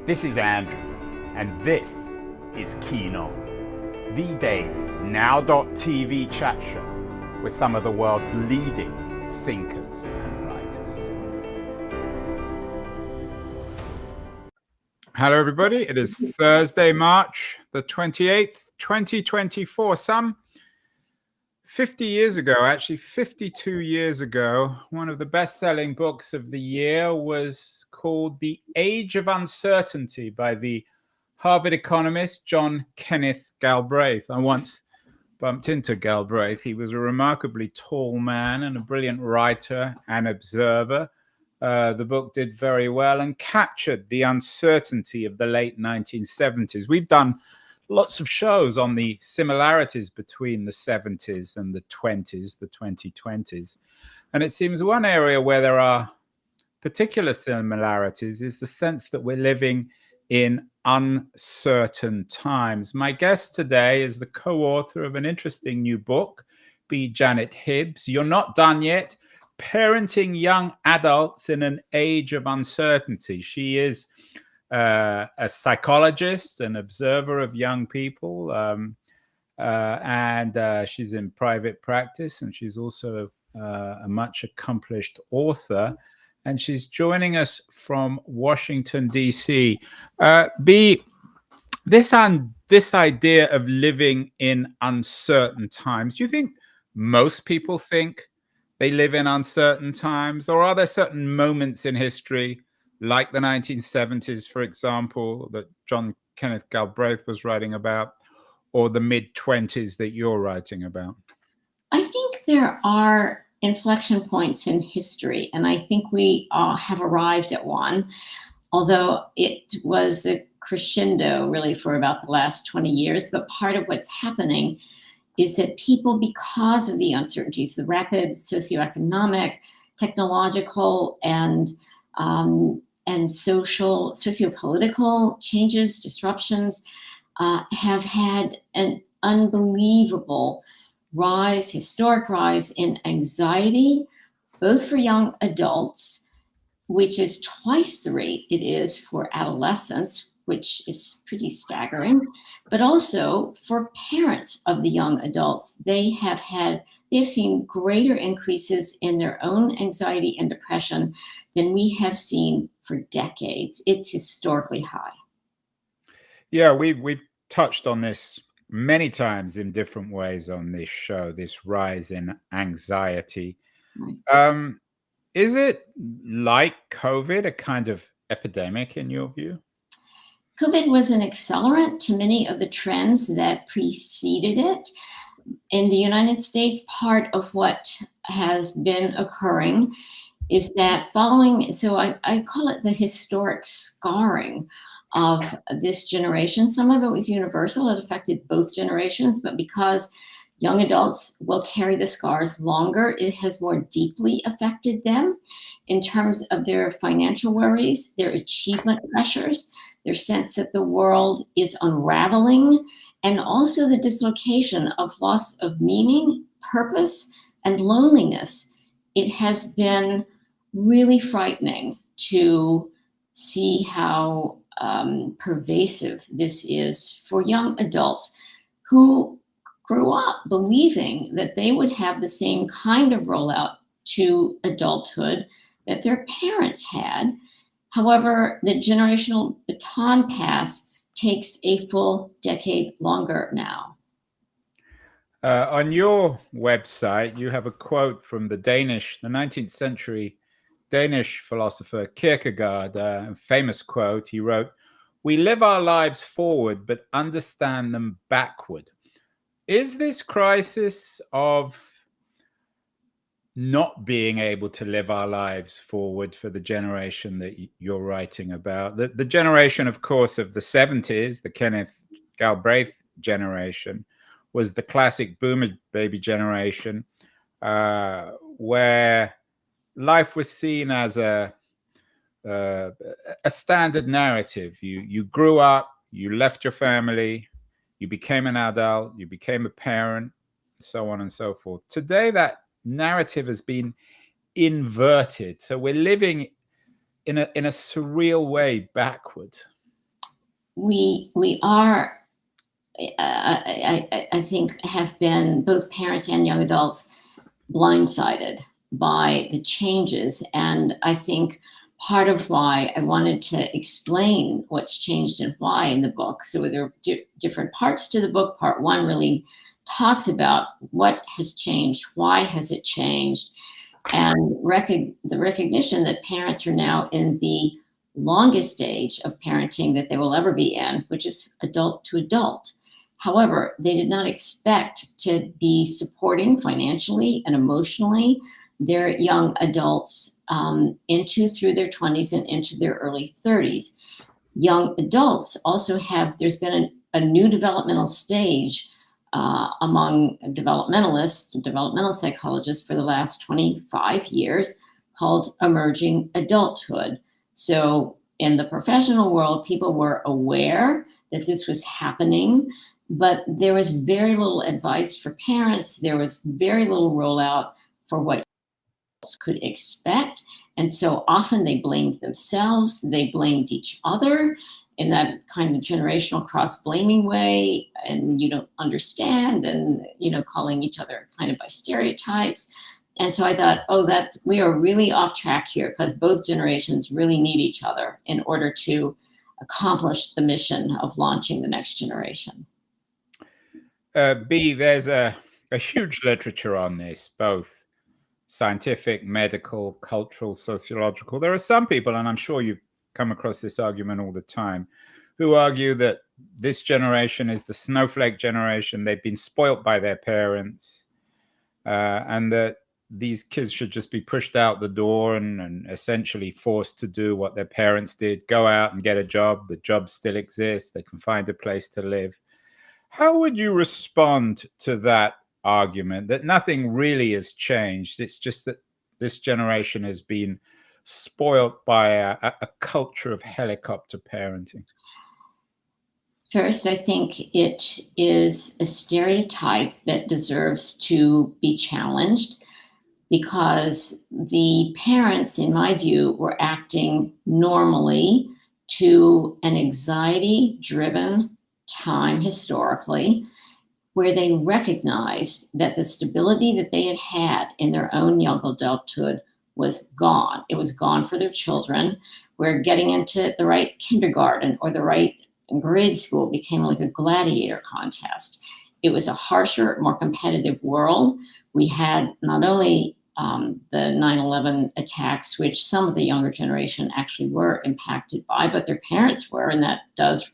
This is Andrew, and this is Keen On, the daily now.tv chat show with some of the world's leading thinkers and writers. Hello, everybody. It is Thursday, March the 28th, 2024. Some 50 years ago, actually 52 years ago, one of the best-selling books of the year was called The Age of Uncertainty by the Harvard economist John Kenneth Galbraith. I once bumped into Galbraith. He was a remarkably tall man and a brilliant writer and observer. The book did very well and captured the uncertainty of the late 1970s. We've done lots of shows on the similarities between the 70s and the 20s, the 2020s. And it seems one area where there are particular similarities is the sense that we're living in uncertain times. My guest today is the co-author of an interesting new book, B. Janet Hibbs. You're Not Done Yet: Parenting Young Adults in an Age of Uncertainty. She is a psychologist, an observer of young people, and she's in private practice, and she's also a much accomplished author, and she's joining us from Washington, D.C. B, this idea of living in uncertain times, do you think most people think they live in uncertain times, or are there certain moments in history, like the 1970s, for example, that John Kenneth Galbraith was writing about, or the mid-20s that you're writing about? I think there are inflection points in history, and I think we have arrived at one, although it was a crescendo really for about the last 20 years. But part of what's happening is that people, because of the uncertainties, the rapid socioeconomic, technological, and sociopolitical changes, disruptions, have had an unbelievable rise, historic rise in anxiety, both for young adults, which is twice the rate it is for adolescents, which is pretty staggering, but also for parents of the young adults. They have seen greater increases in their own anxiety and depression than we have seen for decades. It's historically high. Yeah, we've touched on this many times in different ways on this show, this rise in anxiety. Right. Is it like COVID, a kind of epidemic in your view? COVID was an accelerant to many of the trends that preceded it. In the United States, part of what has been occurring is that so I call it the historic scarring of this generation. Some of it was universal. It affected both generations, but because young adults will carry the scars longer, it has more deeply affected them in terms of their financial worries, their achievement pressures, their sense that the world is unraveling, and also the dislocation of loss of meaning, purpose, and loneliness. It has been really frightening to see how pervasive this is for young adults who grew up believing that they would have the same kind of rollout to adulthood that their parents had. However, the generational baton pass takes a full decade longer now. On your website, you have a quote from the 19th century Danish philosopher Kierkegaard, a famous quote. He wrote, "We live our lives forward, but understand them backward." Is this crisis of not being able to live our lives forward for the generation that you're writing about? The generation, of course, of the 70s, the Kenneth Galbraith generation, was the classic boomer baby generation, where life was seen as a standard narrative. You grew up, you left your family, you became an adult, you became a parent, so on and so forth. Today, that narrative has been inverted. So we're living in a surreal way backward. we are, I think, have been, both parents and young adults, blindsided by the changes. And I think part of why I wanted to explain what's changed and why in the book. So there are different parts to the book. Part one really talks about what has changed, why has it changed, and the recognition that parents are now in the longest stage of parenting that they will ever be in, which is adult to adult. However, they did not expect to be supporting financially and emotionally their young adults into through their 20s and into their early 30s. Young adults also have, there's been a new developmental stage among developmentalists, developmental psychologists for the last 25 years called emerging adulthood. So in the professional world, people were aware that this was happening, but there was very little advice for parents. There was very little rollout for what could expect. And so often they blamed themselves, they blamed each other in that kind of generational cross-blaming way, and you don't understand, and calling each other kind of by stereotypes. And so I thought, oh, that we are really off track here, because both generations really need each other in order to accomplish the mission of launching the next generation. B, there's a huge literature on this, both scientific, medical, cultural, sociological. There are some people, and I'm sure you've come across this argument all the time, who argue that this generation is the snowflake generation. They've been spoilt by their parents, and that these kids should just be pushed out the door and essentially forced to do what their parents did, go out and get a job. The job still exists. They can find a place to live. How would you respond to that argument that nothing really has changed? It's just that this generation has been spoiled by a culture of helicopter parenting. First, I think it is a stereotype that deserves to be challenged, because the parents, in my view, were acting normally to an anxiety-driven time historically, where they recognized that the stability that they had had in their own young adulthood was gone. It was gone for their children, where getting into the right kindergarten or the right grade school became like a gladiator contest. It was a harsher, more competitive world. We had not only the 9/11 attacks, which some of the younger generation actually were impacted by, but their parents were, and that does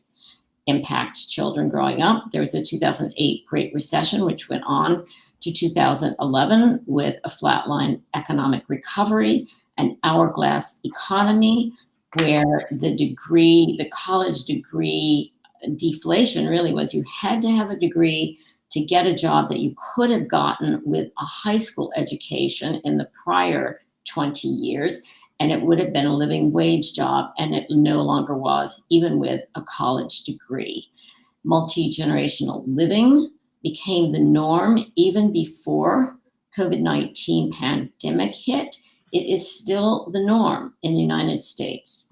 impact children growing up. There was a 2008 Great Recession, which went on to 2011 with a flatline economic recovery, an hourglass economy, where the college degree deflation really was, you had to have a degree to get a job that you could have gotten with a high school education in the prior 20 years. And it would have been a living wage job, and it no longer was, even with a college degree. Multi-generational living became the norm even before COVID-19 pandemic hit. It is still the norm in the United States.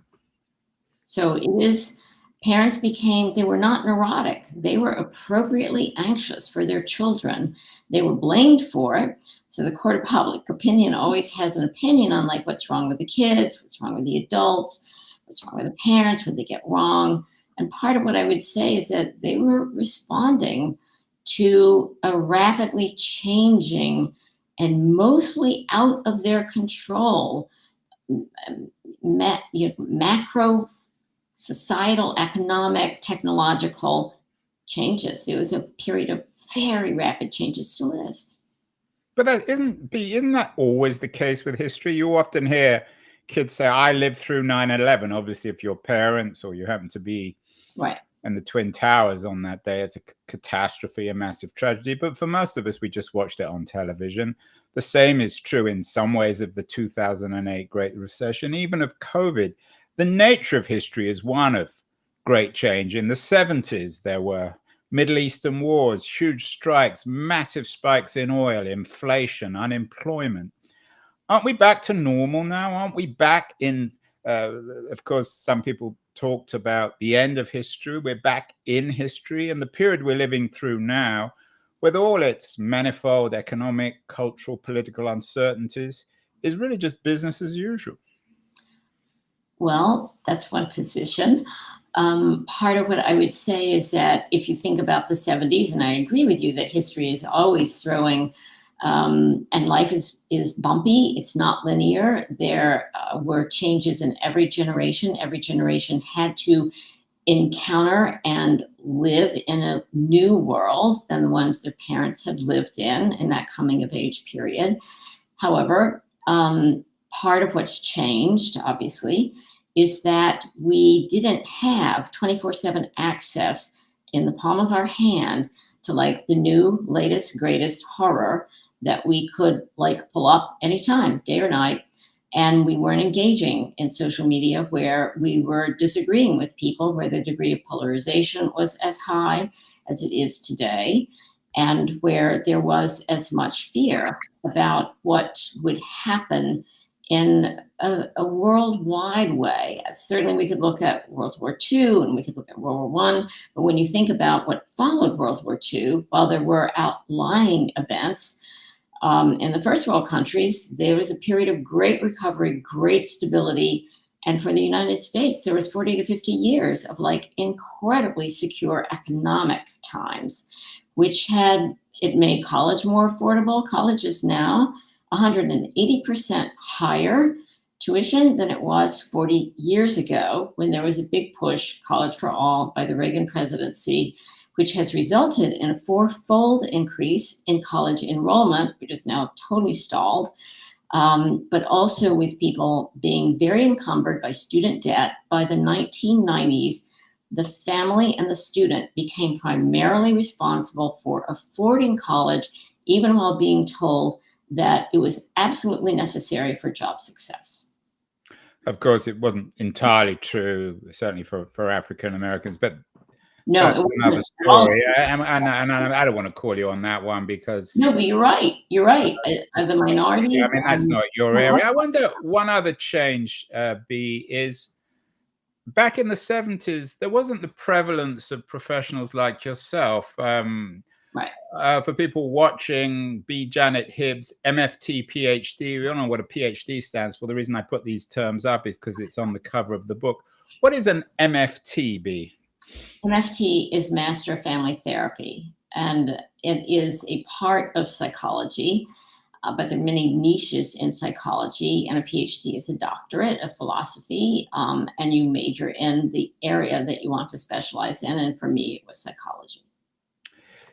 So it is, parents they were not neurotic. They were appropriately anxious for their children. They were blamed for it. So the court of public opinion always has an opinion on, like, what's wrong with the kids, what's wrong with the adults, what's wrong with the parents, what they get wrong. And part of what I would say is that they were responding to a rapidly changing and mostly out of their control macro societal, economic, technological changes. It was a period of very rapid change. It still is. But that isn't that always the case with history? You often hear kids say, I lived through 9/11. Obviously, if you're parents or you happen to be right in the Twin Towers on that day, it's a catastrophe, a massive tragedy. But for most of us, we just watched it on television. The same is true in some ways of the 2008 Great Recession, even of COVID. The nature of history is one of great change. In the 70s, there were Middle Eastern wars, huge strikes, massive spikes in oil, inflation, unemployment. Aren't we back to normal now? Aren't we back in, of course, some people talked about the end of history. We're back in history, and the period we're living through now, with all its manifold economic, cultural, political uncertainties, is really just business as usual. Well, that's one position. Part of what I would say is that if you think about the 70s, and I agree with you that history is always throwing, and life is bumpy, it's not linear. There were changes in every generation. Every generation had to encounter and live in a new world than the ones their parents had lived in that coming of age period. However, part of what's changed, obviously, is that we didn't have 24/7 access in the palm of our hand to like the new, latest, greatest horror that we could like pull up anytime, day or night. And we weren't engaging in social media where we were disagreeing with people, where the degree of polarization was as high as it is today, and where there was as much fear about what would happen in a worldwide way. Certainly, we could look at World War II and we could look at World War I, but when you think about what followed World War II, while there were outlying events, in the first world countries, there was a period of great recovery, great stability. And for the United States, there was 40 to 50 years of like incredibly secure economic times, which it made college more affordable. College is now 180% higher tuition than it was 40 years ago when there was a big push, College for All, by the Reagan presidency, which has resulted in a fourfold increase in college enrollment, which is now totally stalled, but also with people being very encumbered by student debt. By the 1990s, the family and the student became primarily responsible for affording college, even while being told that it was absolutely necessary for job success. Of course, it wasn't entirely true, certainly for African Americans, but no, that's another story. And I don't want to call you on that one because... No, but you're right. You're right. The minorities. I mean, that's not your area. I wonder, one other change, B, is back in the 70s, there wasn't the prevalence of professionals like yourself. Right. For people watching, B. Janet Hibbs, MFT, PhD. We don't know what a PhD stands for. The reason I put these terms up is because it's on the cover of the book. What is an MFT, B? MFT is Master of Family Therapy, and it is a part of psychology, but there are many niches in psychology, and a PhD is a doctorate of philosophy, and you major in the area that you want to specialize in, and for me, it was psychology.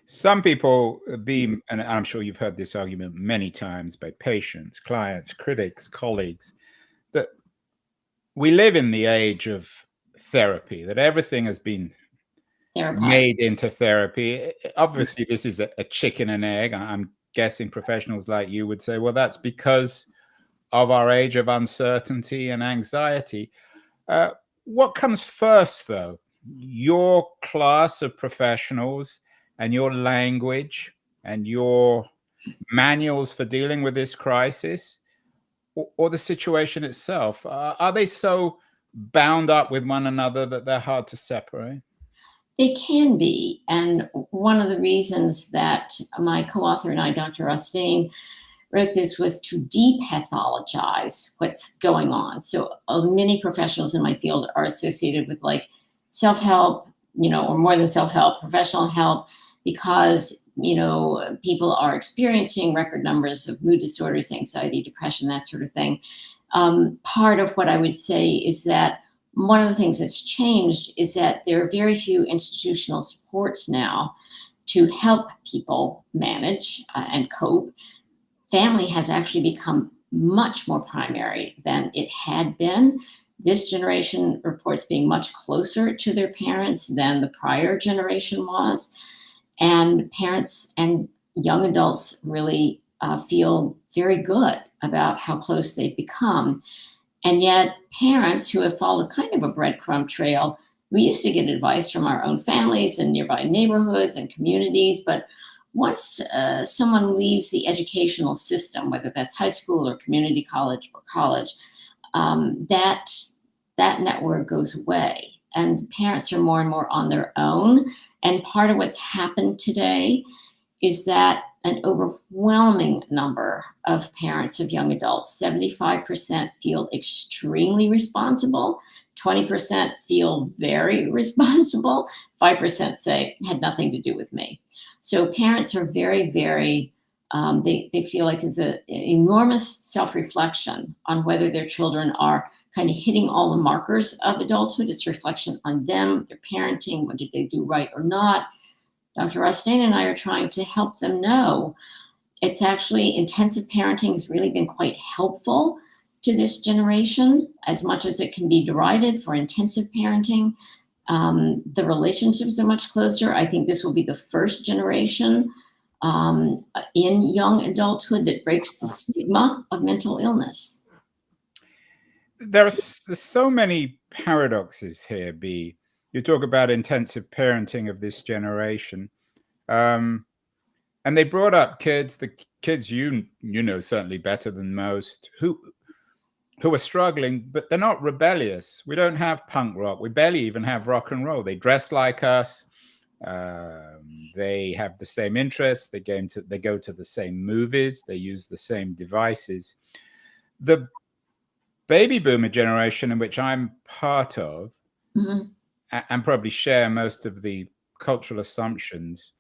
Some people, and I'm sure you've heard this argument many times by patients, clients, critics, colleagues, that we live in the age of therapy, that everything has been made into therapy. Obviously, this is a chicken and egg. I'm guessing professionals like you would say, well, that's because of our age of uncertainty and anxiety. What comes first, though? Your class of professionals and your language and your manuals for dealing with this crisis, or the situation itself? Are they so bound up with one another that they're hard to separate? They can be. And one of the reasons that my co-author and I, Dr. Ostain, wrote this was to depathologize what's going on. So many professionals in my field are associated with like self-help, or more than self-help, professional help, because, people are experiencing record numbers of mood disorders, anxiety, depression, that sort of thing. Part of what I would say is that one of the things that's changed is that there are very few institutional supports now to help people manage and cope. Family has actually become much more primary than it had been. This generation reports being much closer to their parents than the prior generation was. And parents and young adults really feel very good about how close they've become. And yet parents who have followed kind of a breadcrumb trail, we used to get advice from our own families and nearby neighborhoods and communities. But once someone leaves the educational system, whether that's high school or community college or college, that that network goes away. And parents are more and more on their own. And part of what's happened today is that an overwhelming number of parents of young adults, 75% feel extremely responsible, 20% feel very responsible, 5% say had nothing to do with me. So parents are very, very, they feel like it's an enormous self-reflection on whether their children are kind of hitting all the markers of adulthood. It's reflection on them, their parenting, what did they do right or not. Dr. Rustain and I are trying to help them know it's actually intensive parenting has really been quite helpful to this generation, as much as it can be derided for intensive parenting. The relationships are much closer. I think this will be the first generation in young adulthood that breaks the stigma of mental illness. There's so many paradoxes here, B. You talk about intensive parenting of this generation. And they brought up kids, the kids you know certainly better than most, who are struggling, but they're not rebellious. We don't have punk rock. We barely even have rock and roll. They dress like us. They have the same interests. They go to the same movies. They use the same devices. The baby boomer generation, in which I'm part of, and probably share most of the cultural assumptions,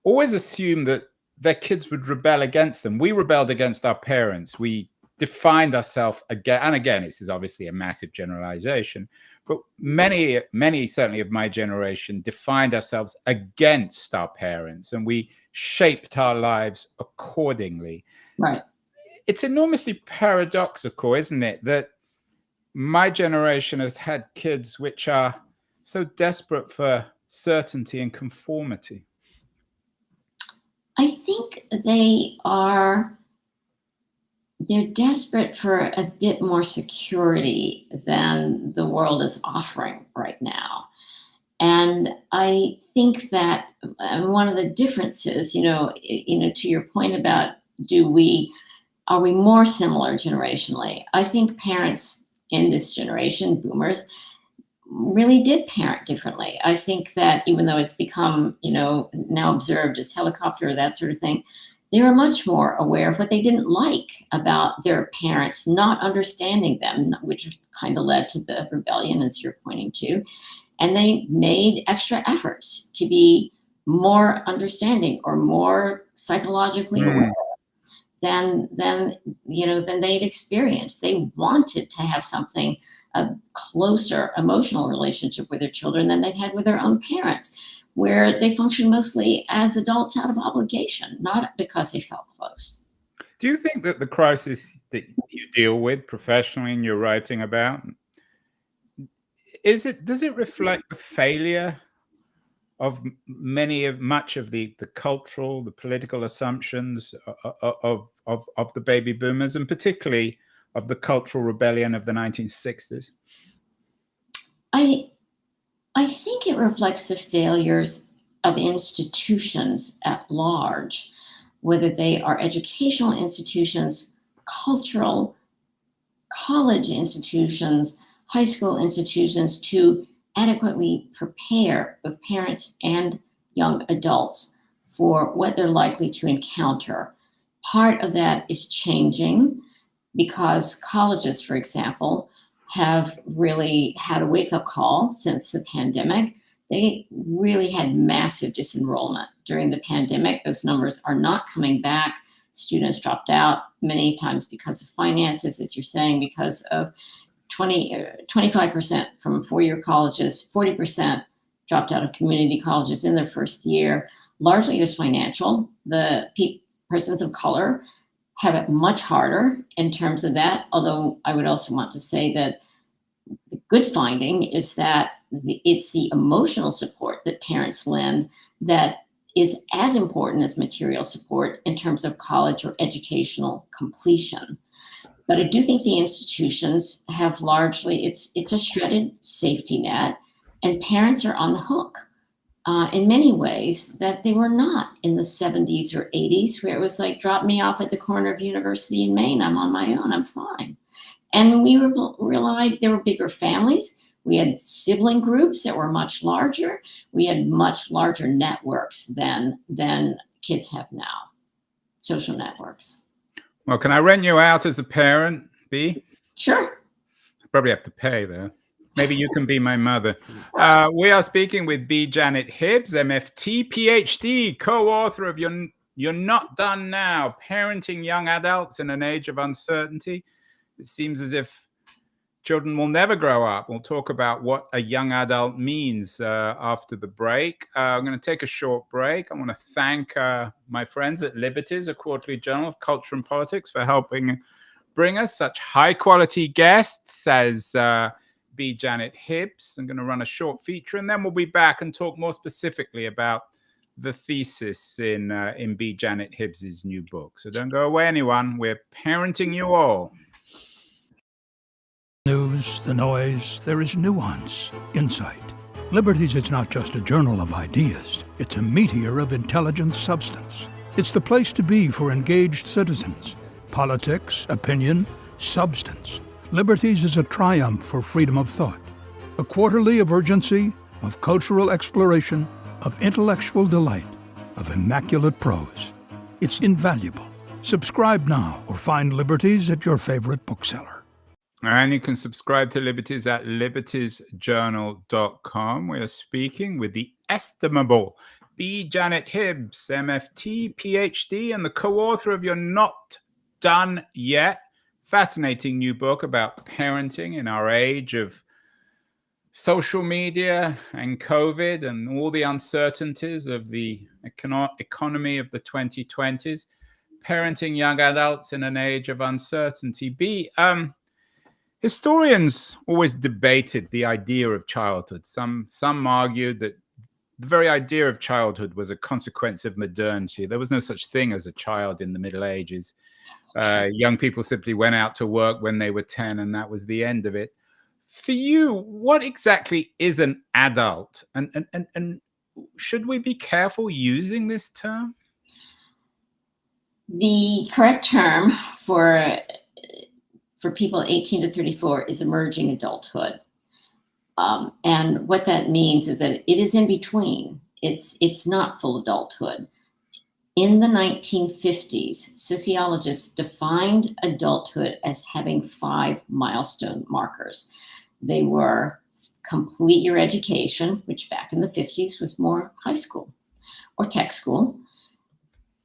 always assume that their kids would rebel against them. We rebelled against our parents. We defined ourselves again, and again, this is obviously a massive generalization, but many certainly of my generation defined ourselves against our parents, and we shaped our lives accordingly. Right. It's enormously paradoxical, isn't it, that my generation has had kids which are so desperate for certainty and conformity? I think they're desperate for a bit more security than the world is offering right now. And I think that one of the differences, to your point about are we more similar generationally? I think parents in this generation, boomers, really did parent differently. I think that even though it's become, now observed as helicopter, that sort of thing, they were much more aware of what they didn't like about their parents, not understanding them, which kind of led to the rebellion, as you're pointing to. And they made extra efforts to be more understanding or more psychologically aware than they'd experienced. They wanted to have a closer emotional relationship with their children than they'd had with their own parents, where they functioned mostly as adults out of obligation, not because they felt close. Do you think that the crisis that you deal with professionally and you're writing about, does it reflect the failure of much of the cultural, the political assumptions of the baby boomers, and particularly of the cultural rebellion of the 1960s? I think it reflects the failures of institutions at large, whether they are educational institutions, cultural, college institutions, high school institutions, to adequately prepare both parents and young adults for what they're likely to encounter. Part of that is changing because colleges, for example, have really had a wake-up call since the pandemic. They really had massive disenrollment during the pandemic. Those numbers are not coming back. Students dropped out many times because of finances, as you're saying, because of 25% from four-year colleges, 40% dropped out of community colleges in their first year, largely just financial. The persons of color have it much harder in terms of that, although I would also want to say that the good finding is that it's the emotional support that parents lend that is as important as material support in terms of college or educational completion. But I do think the institutions have largely, it's a shredded safety net, and parents are on the hook in many ways that they were not in the 70s or 80s, where it was like, drop me off at the corner of University in Maine, I'm on my own, I'm fine. And we realized there were bigger families. We had sibling groups that were much larger. We had much larger networks than kids have now, social networks. Well, can I rent you out as a parent, B? Sure. Probably have to pay, though. Maybe you can be my mother. We are speaking with B. Janet Hibbs, MFT, PhD, co-author of You're Not Done Now, Parenting Young Adults in an Age of Uncertainty. It seems as if children will never grow up. We'll talk about what a young adult means after the break. I'm going to take a short break. I want to thank my friends at Liberties, a quarterly journal of culture and politics, for helping bring us such high-quality guests as B. Janet Hibbs. I'm going to run a short feature, and then we'll be back and talk more specifically about the thesis in B. Janet Hibbs's new book. So don't go away, anyone. We're parenting you all. News, the noise, there is nuance, insight. Liberties is not just a journal of ideas. It's a meteor of intelligent substance. It's the place to be for engaged citizens. Politics, opinion, substance. Liberties is a triumph for freedom of thought. A quarterly of urgency, of cultural exploration, of intellectual delight, of immaculate prose. It's invaluable. Subscribe now or find Liberties at your favorite bookseller. And you can subscribe to Liberties at libertiesjournal.com. We are speaking with the estimable B. Janet Hibbs, MFT, PhD, and the co-author of You're Not Done Yet. Fascinating new book about parenting in our age of social media and COVID and all the uncertainties of the economy of the 2020s. Parenting young adults in an age of uncertainty. B, historians always debated the idea of childhood. Some argued that the very idea of childhood was a consequence of modernity. There was no such thing as a child in the Middle Ages. Young people simply went out to work when they were 10, and that was the end of it. For you, what exactly is an adult? And should we be careful using this term? The correct term for people 18 to 34 is emerging adulthood. And what that means is that it is in between. It's not full adulthood. In the 1950s, sociologists defined adulthood as having 5 milestone markers. They were complete your education, which back in the 50s was more high school or tech school.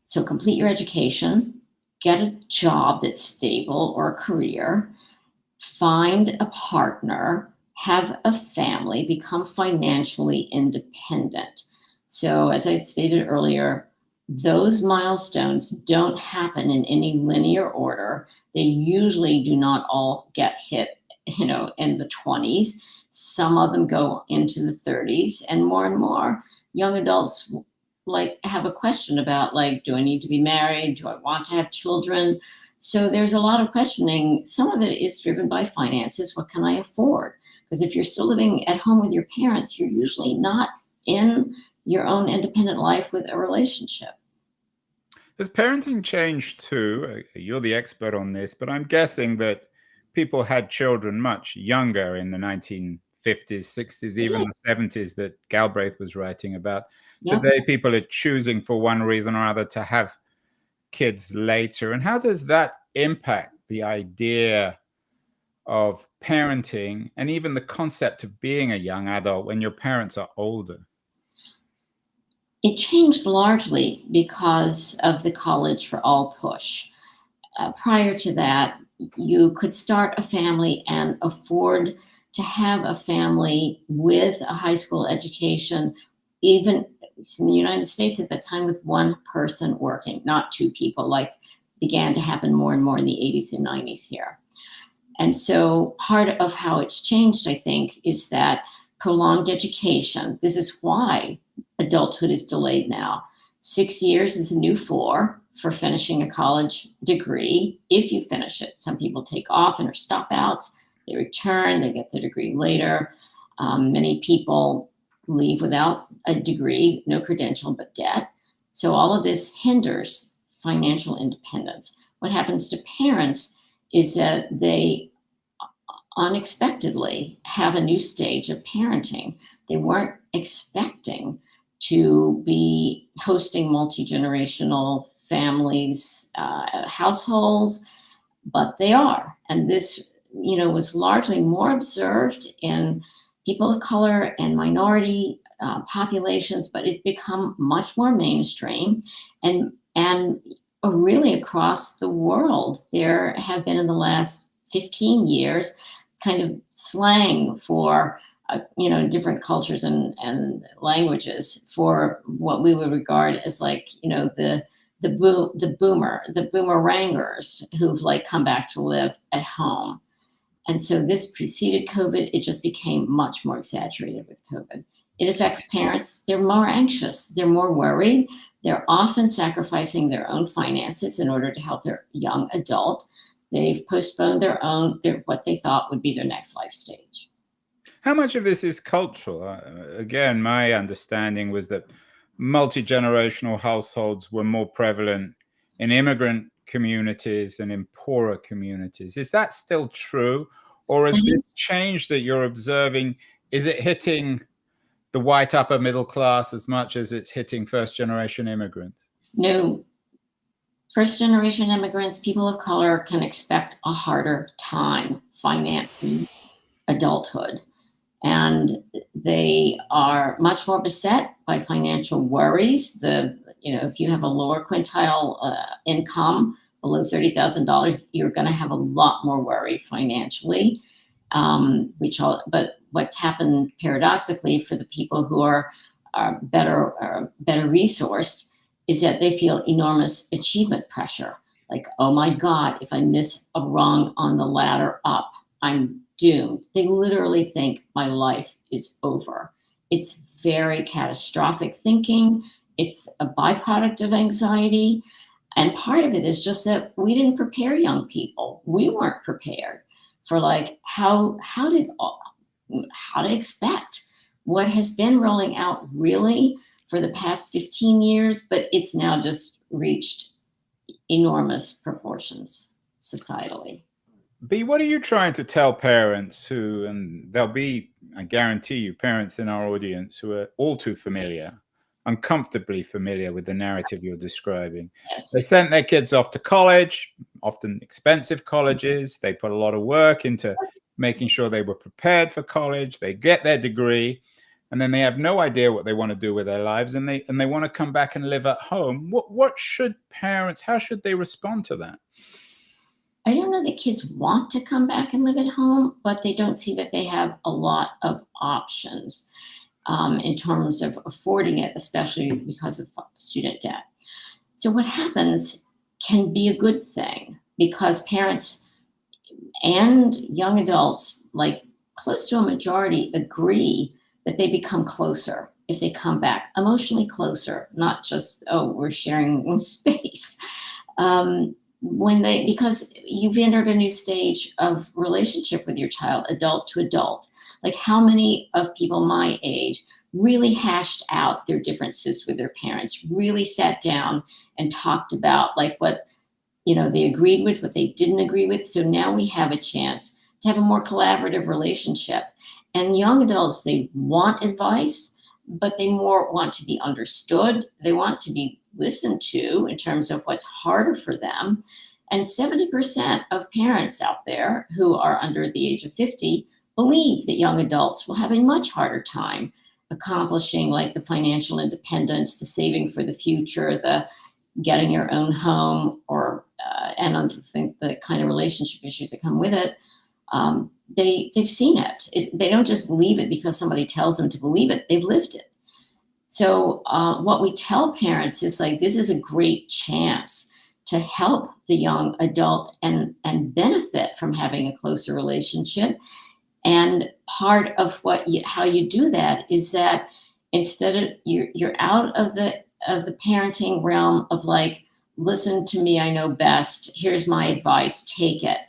So complete your education, get a job that's stable or a career, find a partner, have a family, become financially independent. So as I stated earlier, those milestones don't happen in any linear order. They usually do not all get hit, in the 20s. Some of them go into the 30s, and more young adults have a question about do I need to be married? Do I want to have children? So there's a lot of questioning. Some of it is driven by finances. What can I afford? Because if you're still living at home with your parents, you're usually not in your own independent life with a relationship. Has parenting changed too? You're the expert on this, but I'm guessing that people had children much younger in the 1950s, 60s, even the 70s that Galbraith was writing about. Yep. Today, people are choosing for one reason or other to have kids later. And how does that impact the idea of parenting and even the concept of being a young adult when your parents are older? It changed largely because of the College for All push. Prior to that, you could start a family and afford to have a family with a high school education, even in the United States at the time, with one person working, not 2 people, like began to happen more and more in the 80s and 90s here. And so part of how it's changed, I think, is that prolonged education. This is why adulthood is delayed now. 6 years is the new 4 for finishing a college degree, if you finish it. Some people take off and are stop outs. They return, they get their degree later. Many people leave without a degree, no credential, but debt. So all of this hinders financial independence. What happens to parents is that they unexpectedly have a new stage of parenting. They weren't expecting to be hosting multi-generational families, households, but they are. And this, was largely more observed in people of color and minority populations, but it's become much more mainstream. And really across the world, there have been in the last 15 years kind of slang for different cultures and languages for what we would regard as like the boomerangers who've like come back to live at home. And so this preceded COVID. It just became much more exaggerated with COVID. It affects parents. They're more anxious. They're more worried. They're often sacrificing their own finances in order to help their young adult. They've postponed what they thought would be their next life stage. How much of this is cultural? Again, my understanding was that multi-generational households were more prevalent in immigrant communities and in poorer communities. Is that still true? Or has this change that you're observing, is it hitting the white upper middle class as much as it's hitting first-generation immigrants? No. First-generation immigrants, people of color, can expect a harder time financing adulthood. And they are much more beset by financial worries. If you have a lower quintile income below $30,000, you're going to have a lot more worry financially. But what's happened paradoxically for the people who are better resourced is that they feel enormous achievement pressure. Like, oh my God, if I miss a rung on the ladder up, I'm doomed. They literally think my life is over. It's very catastrophic thinking. It's a byproduct of anxiety. And part of it is just that we didn't prepare young people. We weren't prepared for like how to expect what has been rolling out really for the past 15 years, but it's now just reached enormous proportions societally. B, what are you trying to tell parents who, and there'll be, I guarantee you, parents in our audience who are all too familiar, uncomfortably familiar with the narrative you're describing. Yes. They sent their kids off to college, often expensive colleges. They put a lot of work into making sure they were prepared for college. They get their degree, and then they have no idea what they want to do with their lives, and they want to come back and live at home. What should parents, how should they respond to that? I don't know that kids want to come back and live at home, but they don't see that they have a lot of options in terms of affording it, especially because of student debt. So what happens can be a good thing because parents and young adults, like close to a majority, agree that they become closer if they come back, emotionally closer, not just, oh, we're sharing space. Because you've entered a new stage of relationship with your child, adult to adult. Like how many of people my age really hashed out their differences with their parents, really sat down and talked about like what, they agreed with, what they didn't agree with. So now we have a chance to have a more collaborative relationship. And young adults, they want advice, but they more want to be understood. They want to be listened to in terms of what's harder for them. And 70% of parents out there who are under the age of 50 believe that young adults will have a much harder time accomplishing like the financial independence, the saving for the future, the getting your own home, or and I think the kind of relationship issues that come with it. They've seen it. They don't just believe it because somebody tells them to believe it. They've lived it. So what we tell parents is like, this is a great chance to help the young adult and benefit from having a closer relationship. And part of how you do that is that instead of you're out of the parenting realm of like, listen to me, I know best. Here's my advice, take it.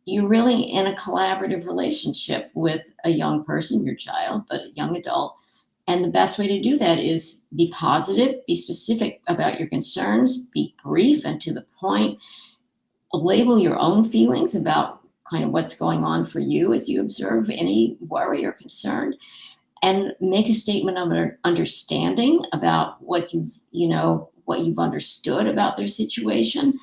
You're really in a collaborative relationship with a young person, your child, but a young adult. And the best way to do that is be positive, be specific about your concerns, be brief and to the point, label your own feelings about kind of what's going on for you as you observe any worry or concern, and make a statement of understanding about what you've understood about their situation,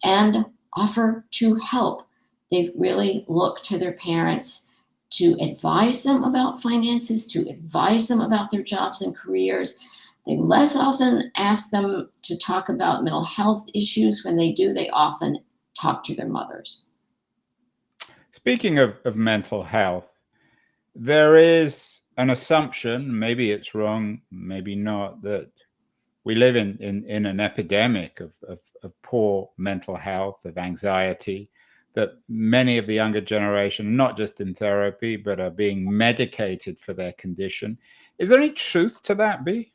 and offer to help. They really look to their parents to advise them about finances, to advise them about their jobs and careers. They less often ask them to talk about mental health issues. When they do, they often talk to their mothers. Speaking of mental health, there is an assumption, maybe it's wrong, maybe not, that we live in an epidemic of poor mental health, of anxiety, that many of the younger generation, not just in therapy, but are being medicated for their condition. Is there any truth to that, Bea?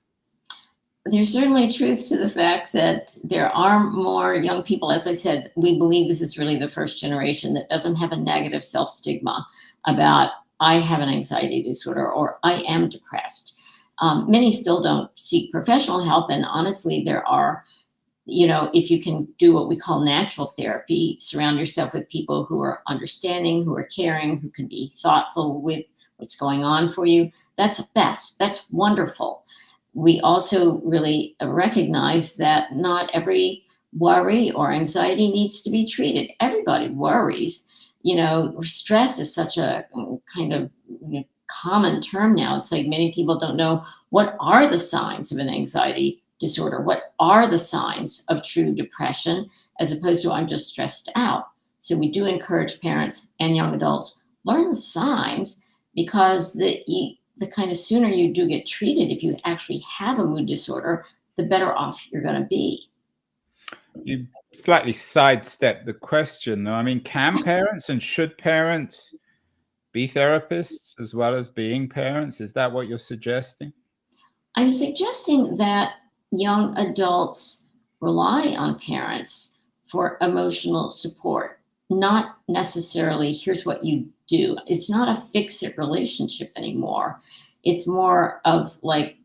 There's certainly truth to the fact that there are more young people. As I said, we believe this is really the first generation that doesn't have a negative self-stigma about, I have an anxiety disorder or I am depressed. Many still don't seek professional help. And honestly, there are, if you can do what we call natural therapy, surround yourself with people who are understanding, who are caring, who can be thoughtful with what's going on for you, that's best. That's wonderful. We also really recognize that not every worry or anxiety needs to be treated. Everybody worries. Stress is such a kind of common term now. It's like many people don't know what are the signs of an anxiety disorder, what are the signs of true depression, as opposed to I'm just stressed out. So we do encourage parents and young adults, learn the signs, because the kind of sooner you do get treated, if you actually have a mood disorder, the better off you're going to be. You slightly sidestepped the question, though. I mean, can parents and should parents be therapists as well as being parents? Is that what you're suggesting? I'm suggesting that young adults rely on parents for emotional support, not necessarily here's what you do. It's not a fix-it relationship anymore. It's more of like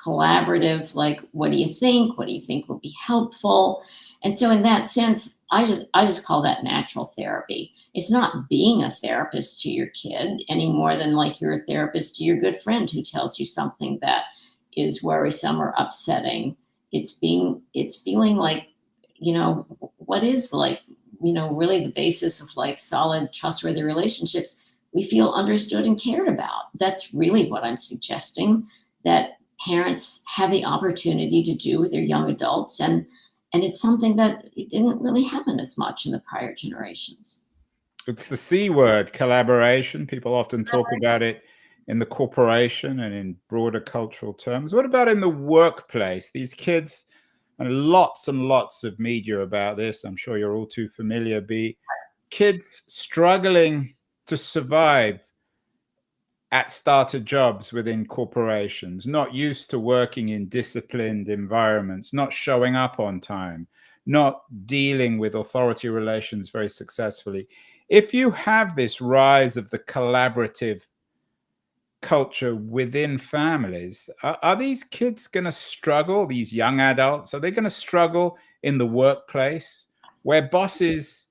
collaborative, like, what do you think? What do you think would be helpful? And so in that sense, I just call that natural therapy. It's not being a therapist to your kid any more than like you're a therapist to your good friend who tells you something that is worrisome or upsetting. It's feeling like, what is like, really the basis of like solid, trustworthy relationships. We feel understood and cared about. That's really what I'm suggesting that parents have the opportunity to do with their young adults. And it's something that it didn't really happen as much in the prior generations. It's the C word, collaboration. People often talk about it in the corporation and in broader cultural terms. What about in the workplace? These kids, and lots of media about this, I'm sure you're all too familiar, Bea. Kids struggling to survive at starter jobs within corporations, not used to working in disciplined environments, not showing up on time, not dealing with authority relations very successfully. If you have this rise of the collaborative culture within families, are these kids going to struggle, these young adults, are they going to struggle in the workplace where bosses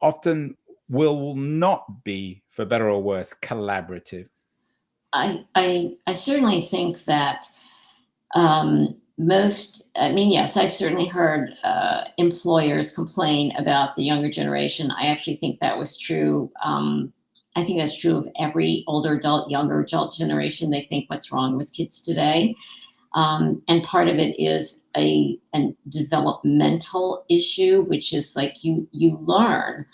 often will not be, for better or worse, collaborative? I certainly think that yes, I've certainly heard employers complain about the younger generation. I actually think that was true. I think that's true of every older adult, younger adult generation. They think what's wrong with kids today. And part of it is a developmental issue, which is like you learn,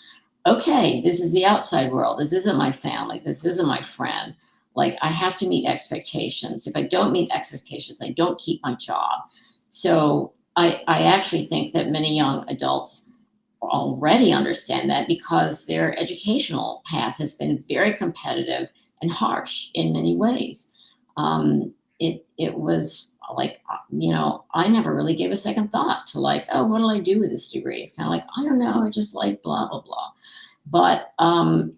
okay, this is the outside world. This isn't my family. This isn't my friend. Like, I have to meet expectations. If I don't meet expectations, I don't keep my job. So I actually think that many young adults already understand that because their educational path has been very competitive and harsh in many ways. It was like, I never really gave a second thought to like, oh, what do I do with this degree? It's kind of like, I don't know, I just like blah, blah, blah. But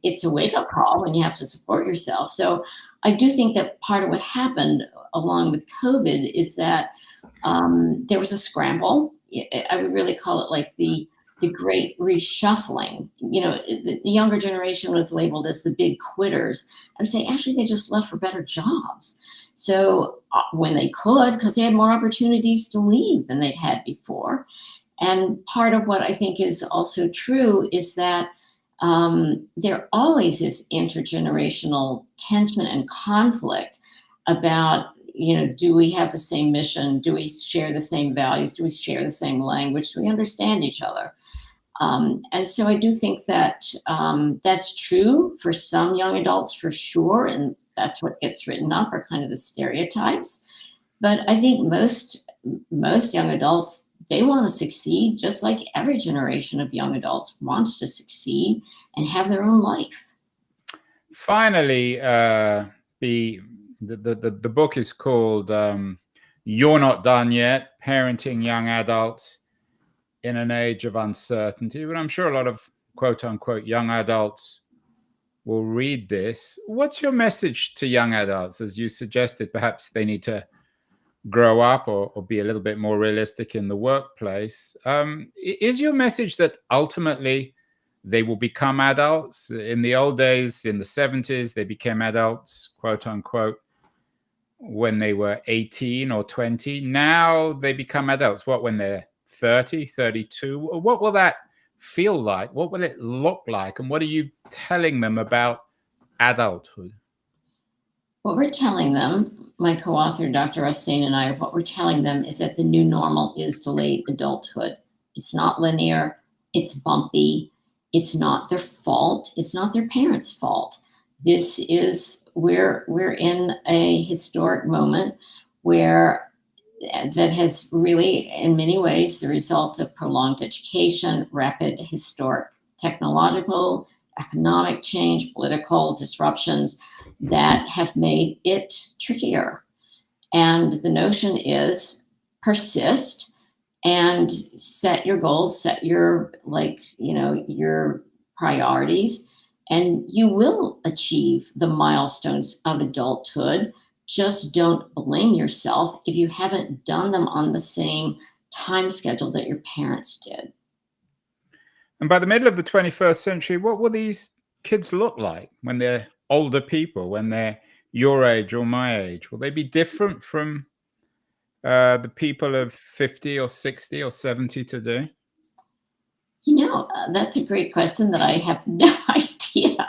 it's a wake-up call when you have to support yourself. So I do think that part of what happened along with COVID is that there was a scramble. I would really call it like the the great reshuffling. The younger generation was labeled as the big quitters. I would say actually they just left for better jobs. So when they could, because they had more opportunities to leave than they'd had before. And part of what I think is also true is that there always is intergenerational tension and conflict about, do we have the same mission? Do we share the same values? Do we share the same language? Do we understand each other? And so I do think that that's true for some young adults for sure, and that's what gets written up are kind of the stereotypes. But I think most young adults, they want to succeed just like every generation of young adults wants to succeed and have their own life. Finally, the book is called You're Not Done Yet, Parenting Young Adults in an Age of Uncertainty. But I'm sure a lot of quote unquote young adults will read this. What's your message to young adults? As you suggested, perhaps they need to grow up or be a little bit more realistic in the workplace. Is your message that ultimately they will become adults? In the old days, in the 70s, they became adults, quote unquote, when they were 18 or 20. Now they become adults, when they're 30, 32? What will that feel like? What will it look like? And what are you telling them about adulthood? What we're telling them, my co-author, Dr. Rustain, and I, what we're telling them is that the new normal is delayed adulthood. It's not linear. It's bumpy. It's not their fault. It's not their parents' fault. This is, we're in a historic moment where that has really, in many ways, the result of prolonged education, rapid historic technological, economic change, political disruptions that have made it trickier. And the notion is persist and set your goals, set your, your priorities, and you will achieve the milestones of adulthood. Just don't blame yourself if you haven't done them on the same time schedule that your parents did. And by the middle of the 21st century, what will these kids look like when they're older people, when they're your age or my age? Will they be different from the people of 50 or 60 or 70 today? That's a great question that I have no idea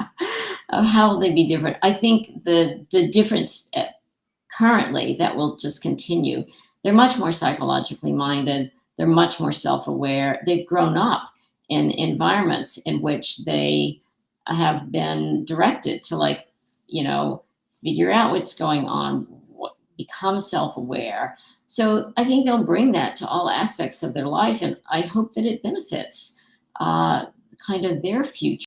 of how will they be different. I think the difference currently that will just continue. They're much more psychologically minded. They're much more self-aware. They've grown up in environments in which they have been directed to figure out what's going on, become self-aware. So I think they'll bring that to all aspects of their life, and I hope that it benefits kind of their future.